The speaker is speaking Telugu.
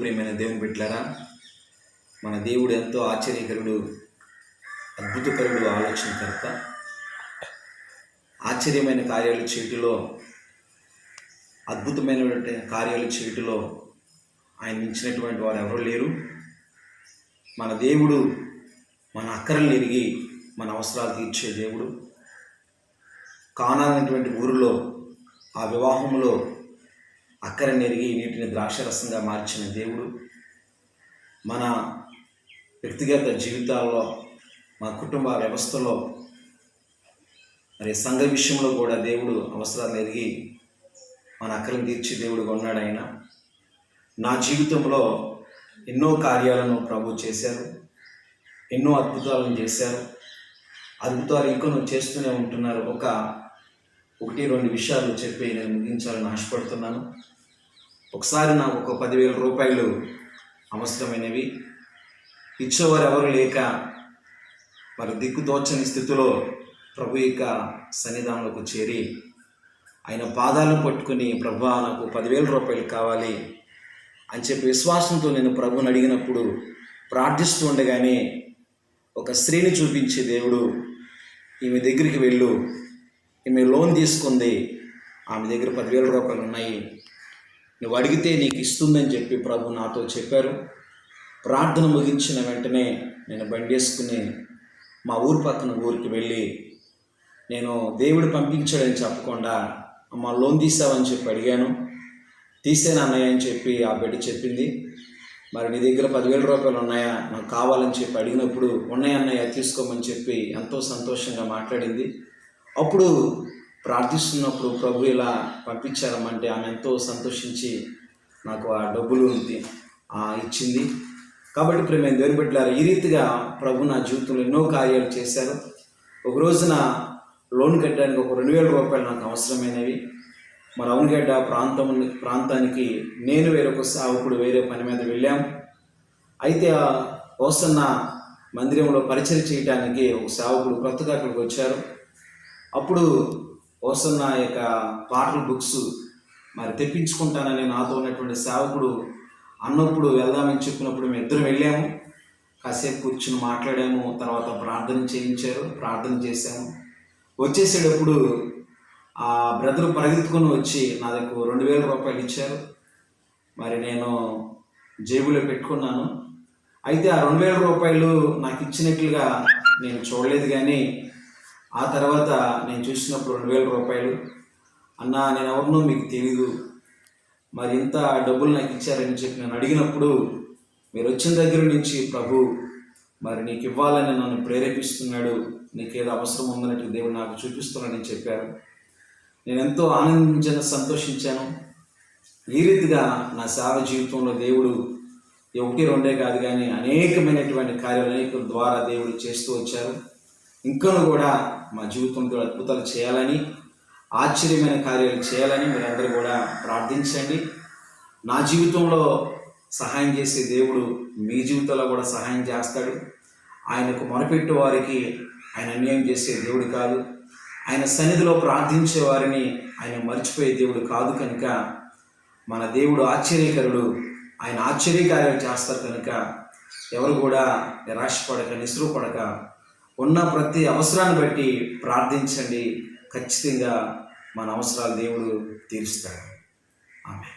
ప్రియమైన దేవుని బిడ్డలారా, మన దేవుడు ఎంతో ఆశ్చర్యకరుడు, అద్భుతకరుడు, ఆలోచనకర్త. ఆశ్చర్యమైన కార్యాలు చేయటిలో, అద్భుతమైనటువంటి కార్యాలు చేయటిలో ఆయన మించినటువంటి వారు ఎవరు లేరు. మన దేవుడు మన అక్కరలు ఎరిగి మన అవసరాలు తీర్చే దేవుడు. కానాలనేటువంటి ఊరిలో ఆ వివాహంలో అక్కరని ఎరిగి నీటిని ద్రాక్షరసంగా మార్చిన దేవుడు. మన వ్యక్తిగత జీవితాల్లో, మన కుటుంబ వ్యవస్థలో, మరి సంఘ విషయంలో కూడా దేవుడు అవసరాలు ఎరిగి మన అక్కలను తీర్చి దేవుడుగా ఉన్నాడు ఆయన. నా జీవితంలో ఎన్నో కార్యాలను ప్రభు చేశారు, ఎన్నో అద్భుతాలను చేశారు. అద్భుతాలు ఇంకొన్ని చేస్తూనే ఉంటున్నారు. ఒకటి రెండు విషయాలు చెప్పి నేను ముగించాలని ఆశపడుతున్నాను. ఒకసారి నాకు ఒక 10,000 రూపాయలు అవసరమైనవి. ఇచ్చేవారు ఎవరు లేక మరి దిక్కుతోచని స్థితిలో ప్రభు యొక్క సన్నిధానంలోకి చేరి ఆయన పాదాలను పట్టుకుని, ప్రభువా నాకు 10,000 రూపాయలు కావాలి అని చెప్పి విశ్వాసంతో నేను ప్రభుని అడిగినప్పుడు, ప్రార్థిస్తూ ఉండగానే ఒక స్త్రీని చూపించి, దేవుడు ఈమె దగ్గరికి వెళ్ళు, ఈమె లోన్ తీసుకుంది, ఆమె దగ్గర 10,000 రూపాయలు ఉన్నాయి, నువ్వు అడిగితే నీకు ఇస్తుందని చెప్పి ప్రభు నాతో చెప్పారు. ప్రార్థన ముగించిన వెంటనే నేను బండి వేసుకుని మా ఊరు పక్కన ఊరికి వెళ్ళి, నేను దేవుడు పంపించాడని చెప్పకుండా, అమ్మ లోన్ తీసావని చెప్పి అడిగాను. తీసేనా అన్నయ్య అని చెప్పి ఆ బిడ్డ చెప్పింది. మరి నీ దగ్గర 10,000 రూపాయలు ఉన్నాయా, నాకు కావాలని చెప్పి అడిగినప్పుడు, ఉన్నాయన్నయ్య తీసుకోమని చెప్పి ఎంతో సంతోషంగా మాట్లాడింది. అప్పుడు ప్రార్థిస్తున్నప్పుడు ప్రభు ఇలా పంపించారమ్మంటే ఆమె ఎంతో సంతోషించి నాకు ఆ డబ్బులు ఇచ్చింది. కాబట్టి ప్రియమైన దేవుని బిడ్డలారా, ఈ రీతిగా ప్రభు నా జీవితంలో ఎన్నో కార్యాలు చేశారు. ఒక రోజున లోన్ కట్టడానికి ఒక 2,000 రూపాయలు నాకు అవసరమైనవి. మన అవునగడ్డ ప్రాంతానికి నేను వేరొక సేవకుడు వేరే పని మీద వెళ్ళాం. అయితే హోసన్న మందిరంలో పరిచయం చేయడానికి ఒక సేవకుడు కొత్తగా అక్కడికి వచ్చారు. అప్పుడు హోసన్న యొక్క పాటల బుక్స్ మరి తెప్పించుకుంటానని నాతో ఉన్నటువంటి సేవకుడు అన్నప్పుడు వెళ్దామని చెప్పినప్పుడు మేము ఇద్దరం వెళ్ళాము. కాసేపు కూర్చుని మాట్లాడాము. తర్వాత ప్రార్థన చేశాము. వచ్చేసేటప్పుడు ఆ బ్రదర్ పరిగెత్తుకొని వచ్చి నా దగ్గర 2,000 రూపాయలు ఇచ్చారు. మరి నేను జేబులో పెట్టుకున్నాను. అయితే ఆ 2,000 రూపాయలు నాకు ఇచ్చినట్లుగా నేను చూడలేదు. కానీ ఆ తర్వాత నేను చూసినప్పుడు 2,000 రూపాయలు, అన్నా నేను ఎవరినో మీకు తెలీదు, మరి ఇంత డబ్బులు నాకు ఇచ్చారని చెప్పి నేను అడిగినప్పుడు, మీరు వచ్చిన దగ్గర నుంచి ప్రభు మరి నీకు ఇవ్వాలని నన్ను ప్రేరేపిస్తున్నాడు, నీకేదో అవసరం ఉందన్నట్టు దేవుడు నాకు చూపిస్తున్నాడని చెప్పారు. నేను ఎంతో ఆనందించాను, సంతోషించాను. ఈ రీతిగా నా సేవ జీవితంలో దేవుడు 1-2 కాదు కానీ అనేకమైనటువంటి కార్యాలు అనేక ద్వారా దేవుడు చేస్తూ వచ్చారు. ఇంకను కూడా మా జీవితంలో అద్భుతాలు చేయాలని, ఆశ్చర్యమైన కార్యాలు చేయాలని మీరందరూ కూడా ప్రార్థించండి. నా జీవితంలో సహాయం చేసే దేవుడు మీ జీవితంలో కూడా సహాయం చేస్తాడు. ఆయనకు మొరపెట్టే వారికి ఆయన అన్యాయం చేసే దేవుడు కాదు. ఆయన సన్నిధిలో ప్రార్థించే వారిని ఆయన మర్చిపోయే దేవుడు కాదు. కనుక మన దేవుడు ఆశ్చర్యకరుడు, ఆయన ఆశ్చర్యకార్యాలు చేస్తారు. కనుక ఎవరు కూడా నిరాశపడక, నిస్రుపడక, ఉన్న ప్రతి అవసరాన్ని బట్టి ప్రార్థించండి. ఖచ్చితంగా మన అవసరాలు దేవుడు తీరుస్తాడు. ఆమేన్.